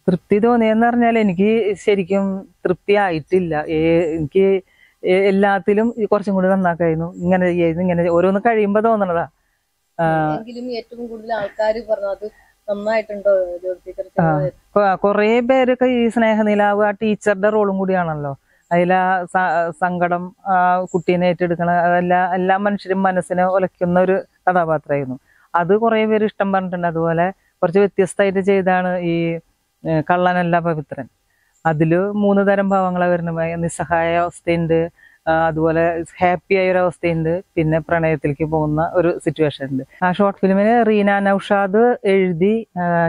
തൃപ്തി തോന്നിയെന്ന് പറഞ്ഞാൽ എനിക്ക് ശരിക്കും തൃപ്തി ആയിട്ടില്ല. എനിക്ക് എല്ലാത്തിലും കുറച്ചും കൂടി നന്നാക്കായിരുന്നു. ഇങ്ങനെ ഓരോന്ന് കഴിയുമ്പോ തോന്നണതാ.
ഏറ്റവും കൂടുതൽ ആൾക്കാർ പറഞ്ഞത് നന്നായിട്ടുണ്ടോ?
കൊറേ പേരൊക്കെ ഈ സ്നേഹനിലാവ് ആ ടീച്ചറുടെ റോളും കൂടിയാണല്ലോ. അതിലാ സങ്കടം കുട്ടീനെ ഏറ്റെടുക്കണ എല്ലാ മനുഷ്യരും മനസ്സിനെ ഉലയ്ക്കുന്ന ഒരു കഥാപാത്രമായിരുന്നു. അത് കുറെ പേര് ഇഷ്ടം പറഞ്ഞിട്ടുണ്ട്. അതുപോലെ കുറച്ച് വ്യത്യസ്തമായിട്ട് ചെയ്താണ് ഈ കള്ളനല്ല പവിത്രൻ. അതില് 3 തരം ഭാവങ്ങളെ വരുന്ന നിസ്സഹായ അവസ്ഥയുണ്ട്, അതുപോലെ ഹാപ്പി ആയ ഒരു അവസ്ഥയുണ്ട്, പിന്നെ പ്രണയത്തിലേക്ക് പോകുന്ന ഒരു സിറ്റുവേഷൻ ഉണ്ട്. ആ ഷോർട്ട് ഫിലിമിന് റീന നൌഷാദ് എഴുതി,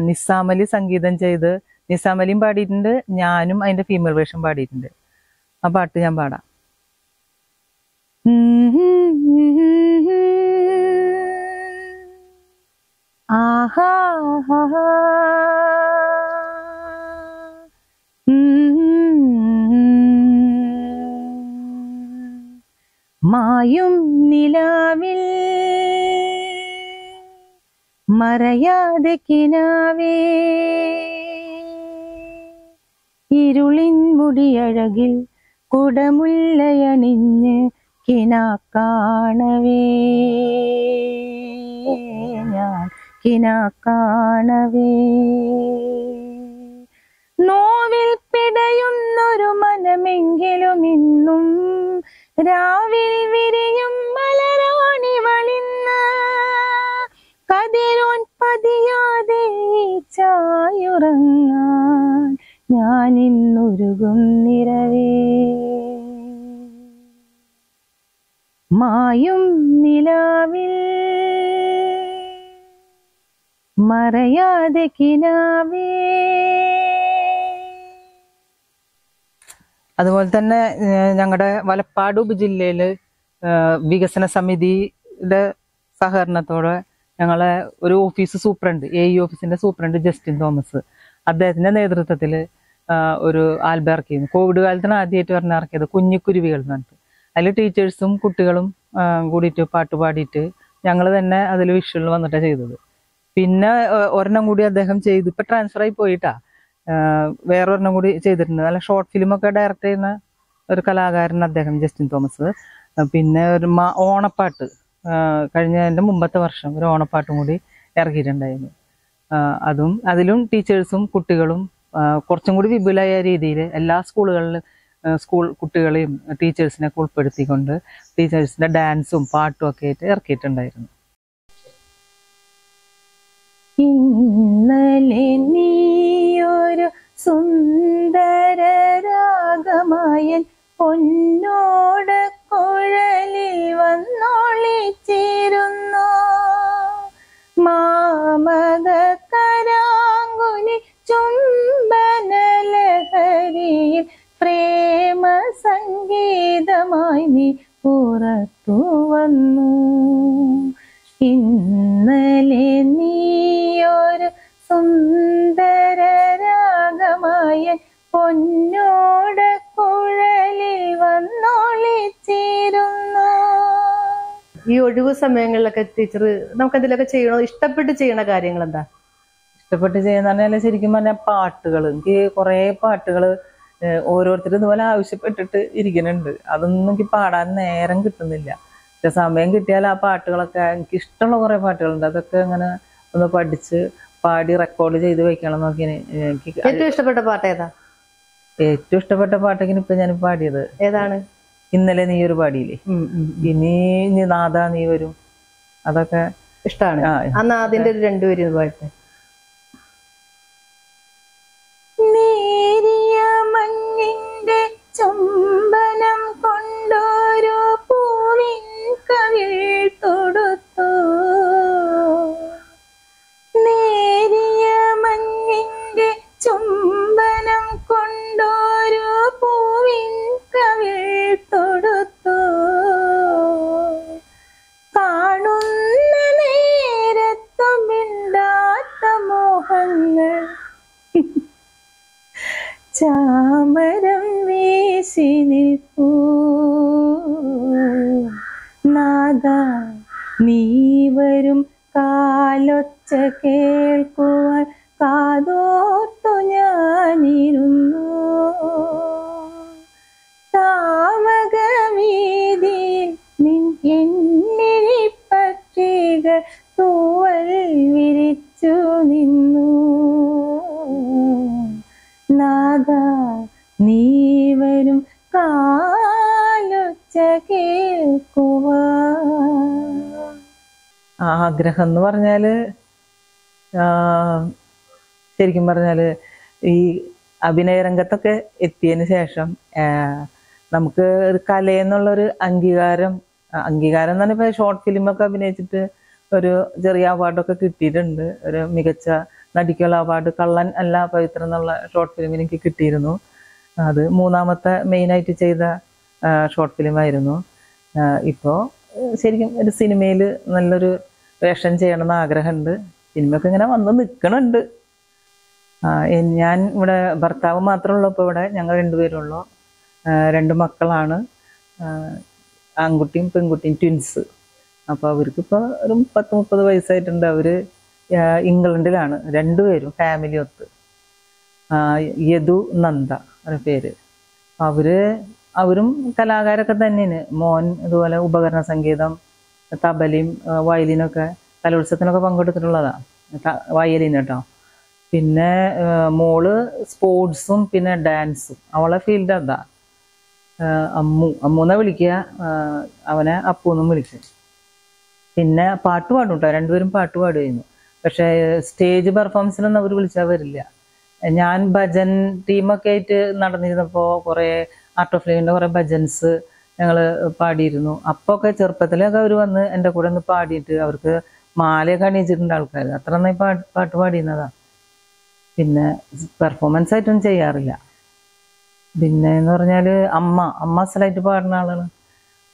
നിസാമലി സംഗീതം ചെയ്ത്, നിസാമലിയും പാടിയിട്ടുണ്ട്, ഞാനും അതിന്റെ ഫീമെയിൽ വേർഷൻ പാടിയിട്ടുണ്ട്. ആ പാട്ട് ഞാൻ പാടാം. ആഹാ മായും നിലാവിൽ മറയാതെ കിനാവേ
ഇരുളിൻ മുടിയഴകിൽ കുടമുല്ലയണിഞ്ഞ് കിനാക്കാണവേ ഞാൻ കിനാക്കാണവേ. നോവിൽ പിടയുന്നൊരു മനമെങ്കിലും ഇന്നും രാവിൽ വിരിയും മലരാണിവളിന്ന് കതിരോൻ പതിയാതെ ചായുറങ്ങാൻ ഞാനിന്നുരുകും നിറവേ. മായും നിലാവിൽ മറയാതെ കിനാവേ.
അതുപോലെ തന്നെ ഞങ്ങളുടെ വലപ്പാട് ഉപജില്ലയില് വികസന സമിതിയുടെ സഹകരണത്തോടെ ഞങ്ങളെ ഒരു ഓഫീസ് സൂപ്രണ്ട്, ഓഫീസിന്റെ സൂപ്രണ്ട് ജസ്റ്റിൻ തോമസ്, അദ്ദേഹത്തിന്റെ നേതൃത്വത്തിൽ ഒരു ആൽബം ഇറക്കിയിരുന്നു. കോവിഡ് കാലത്താണ് ആദ്യമായിട്ട് ഇറക്കിയത്, കുഞ്ഞിക്കുരുവികൾ എന്ന് പറഞ്ഞിട്ട്. അതിൽ ടീച്ചേഴ്സും കുട്ടികളും കൂടിയിട്ട് പാട്ട് പാടിയിട്ട് ഞങ്ങൾ തന്നെ അതിൽ വിഷ്വൽ വന്നിട്ടാണ് ചെയ്തത്. പിന്നെ ഒരെണ്ണം കൂടി അദ്ദേഹം ചെയ്തു, ഇപ്പൊ ട്രാൻസ്ഫർ ആയി പോയിട്ടാ. വേറൊരെണ്ണം കൂടി ചെയ്തിട്ടുണ്ട്. നല്ല ഷോർട്ട് ഫിലിമൊക്കെ ഡയറക്റ്റ് ചെയ്യുന്ന ഒരു കലാകാരൻ അദ്ദേഹം, ജസ്റ്റിൻ തോമസ്. പിന്നെ ഒരു ഓണപ്പാട്ട് കഴിഞ്ഞതിൻ്റെ മുമ്പത്തെ വർഷം ഒരു ഓണപ്പാട്ടും കൂടി ഇറക്കിയിട്ടുണ്ടായിരുന്നു. അതിലും ടീച്ചേഴ്സും കുട്ടികളും കുറച്ചും കൂടി വിപുലമായ രീതിയിൽ എല്ലാ സ്കൂളുകളിലും സ്കൂൾ കുട്ടികളെയും ടീച്ചേഴ്സിനെയൊക്കെ ഉൾപ്പെടുത്തിക്കൊണ്ട് ടീച്ചേഴ്സിന്റെ ഡാൻസും പാട്ടും ഒക്കെ ആയിട്ട് ഇറക്കിയിട്ടുണ്ടായിരുന്നു.
ഇന്നലെ നീയൊരു സുന്ദര രാഗമായൻ പൊന്നോട് കുഴലിൽ വന്നൊളിച്ചിരുന്നു. മാമക കരാങ്കുലി ചുംബന ലഹരിയിൽ പ്രേമ സംഗീതമായി നീ പുറത്തു വന്നു. ഇന്നലെ നീയൊരു സുന്ദര രാഗമായൻ പൊന്നോട് കുഴലിൽ വന്നൊളിച്ചിരുന്നു.
ഈ ഒഴിവ് സമയങ്ങളിലൊക്കെ ടീച്ചർ നമുക്ക് എന്തെങ്കിലുമൊക്കെ ചെയ്യണോ, ഇഷ്ടപ്പെട്ട് ചെയ്യണ കാര്യങ്ങൾ എന്താ?
ഇഷ്ടപ്പെട്ട് ചെയ്യുന്ന പറഞ്ഞാൽ ശരിക്കും പറഞ്ഞാൽ പാട്ടുകൾ, എനിക്ക് കുറേ പാട്ടുകൾ ഓരോരുത്തരും ഇതുപോലെ ആവശ്യപ്പെട്ടിട്ട് ഇരിക്കുന്നുണ്ട്. അതൊന്നും എനിക്ക് പാടാൻ നേരം കിട്ടുന്നില്ല. പക്ഷെ സമയം കിട്ടിയാൽ ആ പാട്ടുകളൊക്കെ, എനിക്ക് ഇഷ്ടമുള്ള കുറേ പാട്ടുകളുണ്ട്, അതൊക്കെ അങ്ങനെ ഒന്ന് പഠിച്ച് പാടി റെക്കോർഡ് ചെയ്ത് വെക്കണം നോക്കി. എനിക്ക്
ഏറ്റവും ഇഷ്ടപ്പെട്ട പാട്ട് ഏതാ?
ഏറ്റവും ഇഷ്ടപ്പെട്ട പാട്ടൊക്കെ ഇപ്പൊ ഞാൻ പാടിയത്
ഏതാണ്?
ഇന്നലെ നീ ഒരു പാടിയില്ലേ, ഇനി നാദാ നീ വരും, അതൊക്കെ
ഇഷ്ടമാണ്. ആ നാദിന്റെ ഒരു രണ്ടുപേരും പാട്ട്.
നേരിയ മഞ്ഞിന്റെ ചുംബനം കൊണ്ടോരോ പൂവിൻ കവിൾ തൊടുത്തു. നേരിയ മഞ്ഞിന്റെ ചുംബനം കൊണ്ടോരോ പൂവിൻ കവിൾ തൊടുത്തു. കാണുന്ന നേരത്തു മിണ്ടാത്ത മോഹങ്ങൾ ചാമരം വീശി നിൽപ്പൂ. നാദാ നീ വരും കാലൊച്ച കേൾക്കുവാൻ കാതോർത്തു ഞാനിരുന്നു. താമകവീതിയിൽ നിൻ എന്നിഴി പക്ഷികൾ തൂവൽ വിരിച്ചു നിന്നു. നാദാ നീ വരും കാലൊച്ച കേൾക്കുവാൻ.
ആഗ്രഹം എന്ന് പറഞ്ഞാല് ശരിക്കും പറഞ്ഞാല് ഈ അഭിനയ രംഗത്തൊക്കെ എത്തിയതിന് ശേഷം നമുക്ക് ഒരു കലയെന്നുള്ളൊരു അംഗീകാരം എന്ന് പറഞ്ഞാൽ ഷോർട്ട് ഫിലിമൊക്കെ അഭിനയിച്ചിട്ട് ഒരു ചെറിയ അവാർഡൊക്കെ കിട്ടിയിട്ടുണ്ട്. ഒരു മികച്ച നടിക്കുള്ള അവാർഡ് കള്ളൻ അല്ല പവിത്രം എന്നുള്ള ഷോർട്ട് ഫിലിമിന് എനിക്ക് കിട്ടിയിരുന്നു. അത് മൂന്നാമത്തെ മെയിനായിട്ട് ചെയ്ത ഷോർട്ട് ഫിലിമായിരുന്നു. ഇപ്പോൾ ശരിക്കും ഒരു സിനിമയിൽ നല്ലൊരു വേഷം ചെയ്യണമെന്ന് ആഗ്രഹമുണ്ട്. സിനിമയൊക്കെ ഇങ്ങനെ വന്ന് നിൽക്കണുണ്ട്. ഞാൻ ഇവിടെ ഭർത്താവ് മാത്രമുള്ളൂ. ഇപ്പോൾ ഇവിടെ ഞങ്ങൾ രണ്ടുപേരുള്ളൂ. 2 മക്കളാണ്, ആൺകുട്ടിയും പെൺകുട്ടിയും, ട്വിൻസ്. അപ്പോൾ അവർക്കിപ്പോൾ ഒരു 30-30 വയസ്സായിട്ടുണ്ട്. അവർ ഇംഗ്ലണ്ടിലാണ്, രണ്ടുപേരും ഫാമിലി ഒത്ത്. യദു നന്ദ ഒരു പേര്. അവരും കലാകാരൊക്കെ തന്നെയാണ്. മോൻ ഇതുപോലെ ഉപകരണ സംഗീതം, തബലയും വയലിനൊക്കെ കലോത്സവത്തിനൊക്കെ പങ്കെടുത്തിട്ടുള്ളതാണ്. വയലിൻ കേട്ടോ. പിന്നെ മോള് സ്പോർട്സും പിന്നെ ഡാൻസും. അവളെ ഫീൽഡ് അതാ. അമ്മൂന്നാ വിളിക്കുക, അവനെ അപ്പൂന്നും വിളിക്കും. പിന്നെ പാട്ട് പാടും കേട്ടോ, രണ്ടുപേരും പാട്ട് പാടുമായിരുന്നു. പക്ഷേ സ്റ്റേജ് പെർഫോമൻസിനൊന്നും അവർ വിളിച്ചാൽ വരില്ല. ഞാൻ ഭജൻ ടീമൊക്കെ ആയിട്ട് നടന്നിരുന്നപ്പോൾ കുറേ ആർട്ട് ഓഫ് ലിവിൻ്റെ കുറേ ഭജൻസ് ഞങ്ങൾ പാടിയിരുന്നു. അപ്പോൾ ഒക്കെ ചെറുപ്പത്തിലൊക്കെ അവർ വന്ന് എൻ്റെ കൂടെ ഒന്ന് പാടിയിട്ട് അവർക്ക് മാലയൊക്കെ അണിയിച്ചിട്ടുണ്ട് ആൾക്കാർ. അത്ര നന്നായി പാട്ട് പാടിയിരുന്നതാണ്. പിന്നെ പെർഫോമൻസ് ആയിട്ടൊന്നും ചെയ്യാറില്ല. പിന്നെ എന്ന് പറഞ്ഞാൽ അമ്മ അസലായിട്ട് പാടുന്ന ആളാണ്.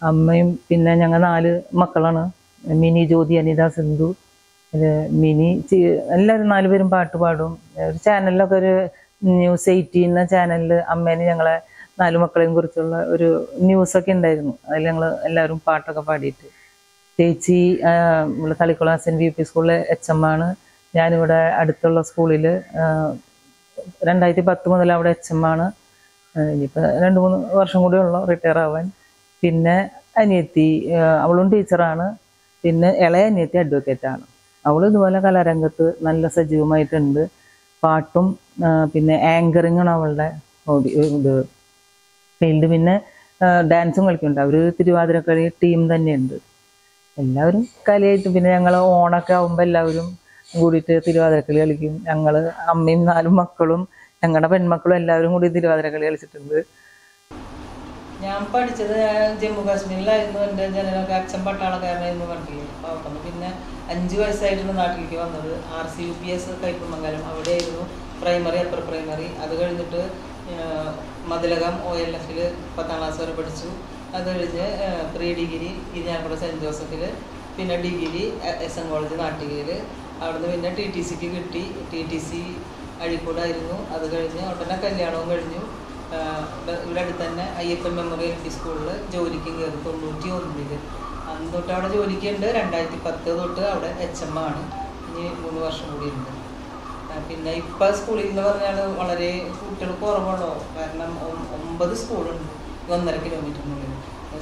അമ്മയും പിന്നെ ഞങ്ങൾ 4 മക്കളാണ്. മിനി, ജ്യോതി, അനിത, സിന്ധു, മിനി. എല്ലാവരും 4 പേരും പാട്ട് പാടും. ഒരു ചാനലിലൊക്കെ ഒരു ന്യൂസ് 18 എന്ന ചാനലിൽ അമ്മേനെ ഞങ്ങളെ 4 മക്കളെയും കുറിച്ചുള്ള ഒരു ന്യൂസൊക്കെ ഉണ്ടായിരുന്നു. അതിൽ ഞങ്ങൾ എല്ലാവരും പാട്ടൊക്കെ പാടിയിട്ട്. ചേച്ചി ഇവിടെ തളിക്കുളം SNVP സ്കൂളിലെ HM ആണ്. ഞാനിവിടെ അടുത്തുള്ള സ്കൂളിൽ 2010 മുതൽ അവിടെ HM ആണ്. ഇനിയിപ്പോൾ 2-3 വർഷം കൂടി ഉള്ളു റിട്ടയർ ആവാൻ. പിന്നെ അനിയത്തി, അവളും ടീച്ചറാണ്. പിന്നെ ഇളയ അനിയത്തി അഡ്വക്കേറ്റാണ്. അവൾ ഇതുപോലെ കലാരംഗത്ത് നല്ല സജീവമായിട്ടുണ്ട്. പാട്ടും പിന്നെ ആങ്കറിങ്ങാണ് അവളുടെ ഹോബി, ഇത് ഫീൽഡ്. പിന്നെ ഡാൻസും കളിക്കുന്നുണ്ട്. അവർ തിരുവാതിരക്കളി ടീം തന്നെയുണ്ട്. എല്ലാവരും കലയായിട്ട്. പിന്നെ ഞങ്ങൾ ഓണൊക്കെ ആകുമ്പോൾ എല്ലാവരും കൂടിയിട്ട് തിരുവാതിരക്കളി കളിക്കും. ഞങ്ങൾ അമ്മയും 4 മക്കളും ഞങ്ങളുടെ പെൺമക്കളും എല്ലാവരും കൂടി തിരുവാതിരക്കളി കളിച്ചിട്ടുണ്ട്. ഞാൻ പഠിച്ചത് ജമ്മു കാശ്മീരിലായിരുന്നു. എൻ്റെ ജനനൊക്കെ അച്ഛൻ പട്ടാളക്കാരനായിരുന്നു കണ്ടില്ലേ. അപ്പോൾ അവിടെ നിന്ന് പിന്നെ 5 വയസ്സായിട്ടാണ് നാട്ടിലേക്ക് വന്നത്. RCUPS കയ്പമംഗലം, അവിടെയായിരുന്നു പ്രൈമറി, അപ്പർ പ്രൈമറി. അത് കഴിഞ്ഞിട്ട് മതിലകം OLF-ൽ 10ാം ക്ലാസ് വരെ പഠിച്ചു. അത് കഴിഞ്ഞ് പ്രീ ഡിഗ്രി ഇരിഞ്ഞാലക്കുട സെൻറ്റ് ജോസഫിൽ, പിന്നെ ഡിഗ്രി SM കോളേജ് നാട്ടികയിൽ. അവിടുന്ന് പിന്നെ TTCക്ക് കിട്ടി. TTC അഴീക്കോടായിരുന്നു. അത് കഴിഞ്ഞ് ഉടനെ കല്യാണവും കഴിഞ്ഞു. ഇവിടെ അടുത്ത് തന്നെ അയ്യപ്പൻ മെമ്മോറിയൽ LP സ്കൂളിൽ ജോലിക്കും കയറി 91. അന്ന് തൊട്ട് അവിടെ ജോലിക്കുണ്ട്. 2010 തൊട്ട് അവിടെ HM ആണ്. ഇനി 3 വർഷം കൂടി ഉണ്ട്. പിന്നെ ഇപ്പം സ്കൂളിൽ എന്ന് പറഞ്ഞാൽ വളരെ കുട്ടികൾ കുറവുള്ളൂ. കാരണം 9 സ്കൂളുണ്ട് 1.5 കിലോമീറ്ററിനുള്ളിൽ.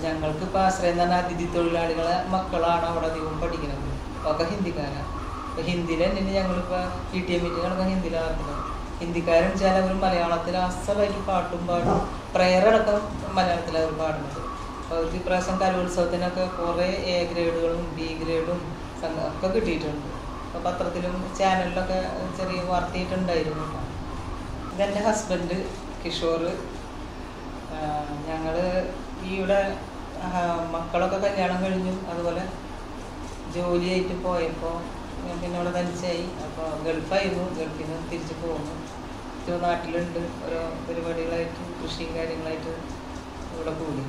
ഞങ്ങൾക്ക് ഇപ്പോൾ ആശ്രയം തന്നെ അതിഥി തൊഴിലാളികളെ മക്കളാണ് അവിടെ അധികം പഠിക്കുന്നത്. ഒക്കെ ഹിന്ദിക്കാരാണ്. അപ്പോൾ ഹിന്ദിയിൽ തന്നെ ഞങ്ങളിപ്പോൾ PTA മീറ്റിങ്ങുകളൊക്കെ ഹിന്ദിയിലാണ്. ഹിന്ദിക്കാരും വെച്ചാൽ അവർ മലയാളത്തിൽ അസലായിട്ട് പാട്ടും പാടും. പ്രയറടക്കം മലയാളത്തിലാണ് അവർ പാടുന്നത്. അപ്പോൾ അവർക്ക് ഇപ്രാവശ്യം കലോത്സവത്തിനൊക്കെ കുറേ A ഗ്രേഡുകളും B ഗ്രേഡും ഒക്കെ കിട്ടിയിട്ടുണ്ട്. അപ്പോൾ പത്രത്തിലും ചാനലിലൊക്കെ ചെറിയ വാർത്തയിട്ടുണ്ടായിരുന്നു. ഇതെൻ്റെ ഹസ്ബൻഡ് കിഷോർ. ഞങ്ങൾ ഇവിടെ മക്കളൊക്കെ കല്യാണം കഴിഞ്ഞു. അതുപോലെ ജോലിയായിട്ട് പോയപ്പോൾ പിന്നെ അവിടെ തനിച്ചായി. അപ്പോൾ ഗൾഫായിരുന്നു. ഗൾഫിൽ നിന്ന് തിരിച്ച് പോകുന്നു. നാട്ടിലുണ്ട് ഓരോ പരിപാടികളായിട്ട്, കൃഷിയും കാര്യങ്ങളായിട്ട് ഇവിടെ കൂടി.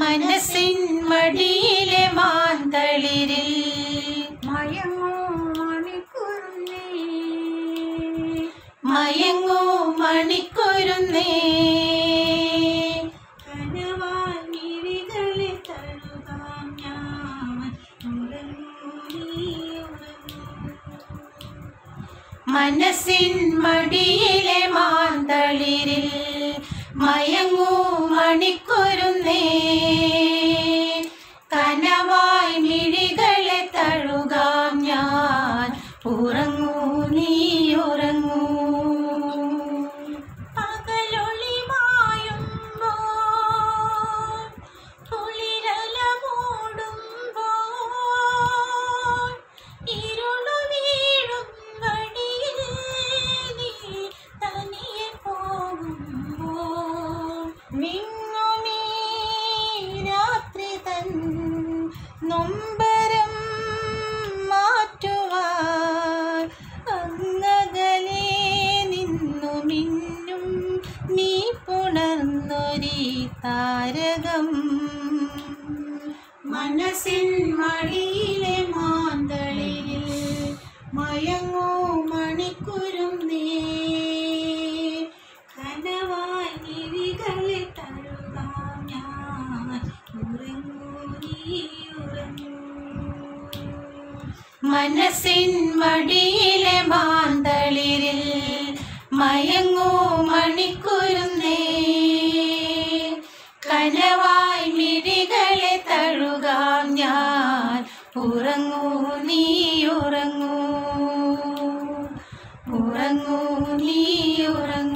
മനസ്സിൻ മടിയിലെ മാന്തളിരിൽ മയങ്ങൂ മണിക്കുരുന്നേ മനസ്സിൻ മടിയിലെ മാന്തളിരിൽ മയങ്ങൂ മണിക്കുരുന്നേ കനവായി മിഴികളെ തഴുകാം ഞാൻ ഉറങ്ങൂ നീ ഉറങ്ങൂ പകലൊളി മായുമ്പോൾ കുളിരല മൂടുമ്പോൾ ഇരുളു വീഴും വഴിയിൽ നീ തനിയെ പോകുമ്പോൾ മിങ്ങുമീ രാത്രി തൻ നൊമ്പരം മാറ്റുവാൻ താരകം മനസ്സിൻ മടിയിലെ മാന്തളിരിൽ മയങ്ങൂ മണിക്കുരും നീ കനവായി മിഴികളെ തഴുകാം ഞാൻ ഉറങ്ങൂ നീ ഉറങ്ങൂ മനസ്സിൻ മടിയിലെ മാന്തളിരിൽ മയങ്ങൂ മണിക്കുരുന്നേ കനവായി മിഴികളെ തഴുകാം ഞാൻ ഉറങ്ങൂ നീ ഉറങ്ങൂ ഉറങ്ങൂ നീ ഉറങ്ങൂ